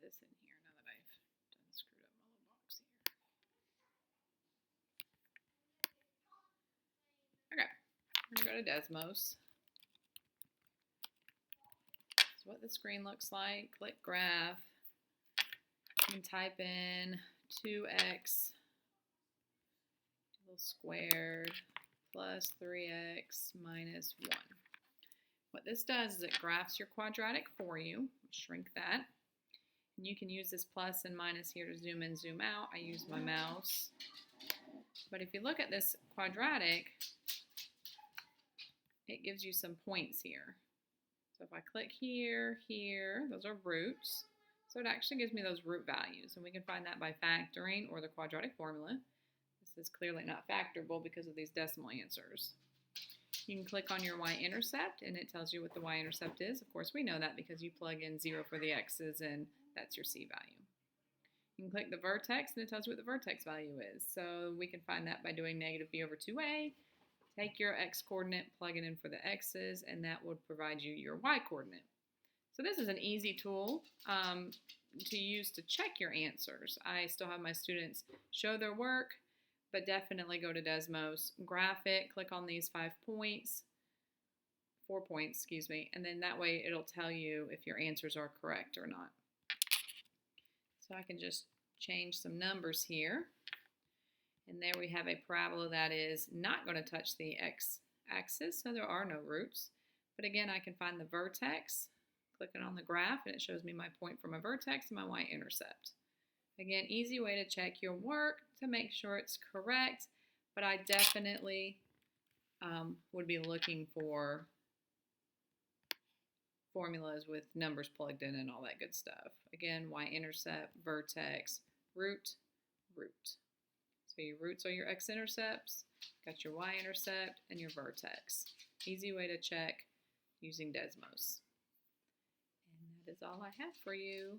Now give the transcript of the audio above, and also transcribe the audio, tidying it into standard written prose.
this in here now that I've done screwed up my little box here. Okay, we're going to go to Desmos. So what the screen looks like, click graph. You can type in 2x squared plus 3x minus 1. What this does is it graphs your quadratic for you. Shrink that. And you can use this plus and minus here to zoom in, zoom out. I use my mouse. But if you look at this quadratic, it gives you some points here. So if I click here, here, those are roots. So it actually gives me those root values. And we can find that by factoring or the quadratic formula. This is clearly not factorable because of these decimal answers. You can click on your y-intercept and it tells you what the y-intercept is. Of course, we know that because you plug in 0 for the x's and that's your c value. You can click the vertex and it tells you what the vertex value is. So we can find that by doing negative b over 2a. Take your x coordinate, plug it in for the x's, and that would provide you your y coordinate. So this is an easy tool to use to check your answers. I still have my students show their work, but definitely go to Desmos, graph it, click on these 4 points, and then that way it'll tell you if your answers are correct or not. So I can just change some numbers here. And there we have a parabola that is not going to touch the x-axis, so there are no roots. But again, I can find the vertex, clicking on the graph, and it shows me my point from a vertex and my y-intercept. Again, easy way to check your work to make sure it's correct, but I definitely would be looking for formulas with numbers plugged in and all that good stuff. Again, y-intercept, vertex, root, root. So your roots are your x-intercepts, got your y-intercept, and your vertex. Easy way to check using Desmos. And that is all I have for you.